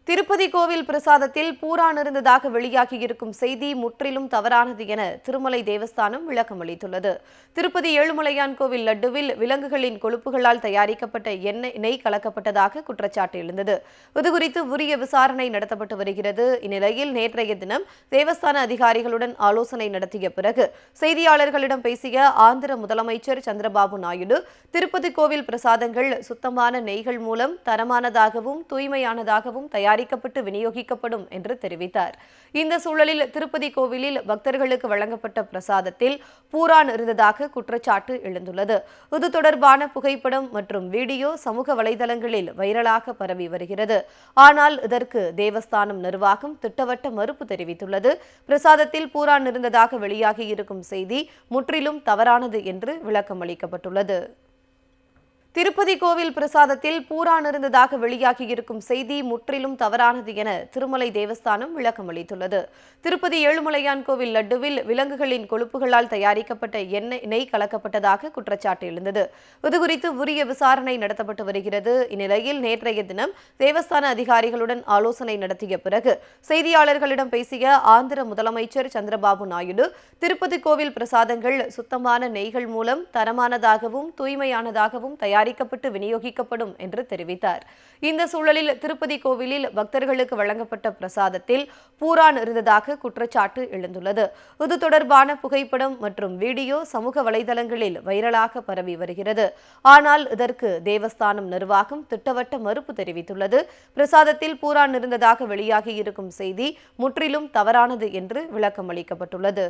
திருப்பதி கோவில் பிரசாதத்தில் பூரான் இருந்ததாக வெளியாகியிருக்கும் செய்தி முற்றிலும் தவறானது என திருமலை தேவஸ்தானம் விளக்கம் அளித்துள்ளது. திருப்பதி ஏழுமலையான் கோவில் லட்டுவில் விலங்குகளின் கொழுப்புகளால் தயாரிக்கப்பட்ட நெய் கலக்கப்பட்டதாக குற்றச்சாட்டு எழுந்தது. இதுகுறித்து உரிய விசாரணை நடத்தப்பட்டு வருகிறது. இந்நிலையில் நேற்றைய தினம் தேவஸ்தான அதிகாரிகளுடன் ஆலோசனை நடத்திய பிறகு செய்தியாளர்களிடம் பேசிய ஆந்திர முதலமைச்சர் சந்திரபாபு நாயுடு, திருப்பதி கோவில் பிரசாதங்கள் சுத்தமான நெய்கள் மூலம் தரமானதாகவும் தூய்மையானதாகவும் தயாரிக்கப்பட்டு விநியோகிக்கப்படும் என்று தெரிவித்தார். இந்த சூழலில் திருப்பதி கோவிலில் பக்தர்களுக்கு வழங்கப்பட்ட பிரசாதத்தில் பூரான் இருந்ததாக குற்றச்சாட்டு எழுந்துள்ளது. இது தொடர்பான புகைப்படம் மற்றும் வீடியோ சமூக வலைதளங்களில் வைரலாக பரவி வருகிறது. ஆனால் இதற்கு தேவஸ்தானம் நிர்வாகம் திட்டவட்ட மறுப்பு தெரிவித்துள்ளது. பிரசாதத்தில் பூரான் இருந்ததாக வெளியாகியிருக்கும் செய்தி முற்றிலும் தவறானது என்று விளக்கம் அளிக்கப்பட்டுள்ளது. திருப்பதி கோவில் பிரசாதத்தில் பூரான் இருந்ததாக வெளியாகியிருக்கும் செய்தி முற்றிலும் தவறானது என திருமலை தேவஸ்தானம் விளக்கம் அளித்துள்ளது. திருப்பதி ஏழுமலையான் கோவில் லட்டுவில் விலங்குகளின் கொழுப்புகளால் தயாரிக்கப்பட்ட நெய் கலக்கப்பட்டதாக குற்றச்சாட்டு எழுந்தது. இதுகுறித்து உரிய விசாரணை நடத்தப்பட்டு வருகிறது. இந்நிலையில் நேற்றைய தினம் தேவஸ்தான அதிகாரிகளுடன் ஆலோசனை நடத்திய பிறகு செய்தியாளர்களிடம் பேசிய ஆந்திர முதலமைச்சர் சந்திரபாபு நாயுடு, திருப்பதி கோவில் பிரசாதங்கள் சுத்தமான நெய்கள் மூலம் தரமானதாகவும் தூய்மையானதாகவும் தயாரிக்கப்பட்டு விநியோகிக்கப்படும் என்று தெரிவித்தார். இந்த சூழலில் திருப்பதி கோவிலில் பக்தர்களுக்கு வழங்கப்பட்ட பிரசாதத்தில் பூரான் இருந்ததாக குற்றச்சாட்டு எழுந்துள்ளது. இது தொடர்பான புகைப்படம் மற்றும் வீடியோ சமூக வலைதளங்களில் வைரலாக பரவி வருகிறது. ஆனால் இதற்கு தேவஸ்தானம் நிர்வாகம் திட்டவட்ட மறுப்பு தெரிவித்துள்ளது. பிரசாதத்தில் பூரான் இருந்ததாக வெளியாகியிருக்கும் செய்தி முற்றிலும் தவறானது என்று விளக்கம் அளிக்கப்பட்டுள்ளது.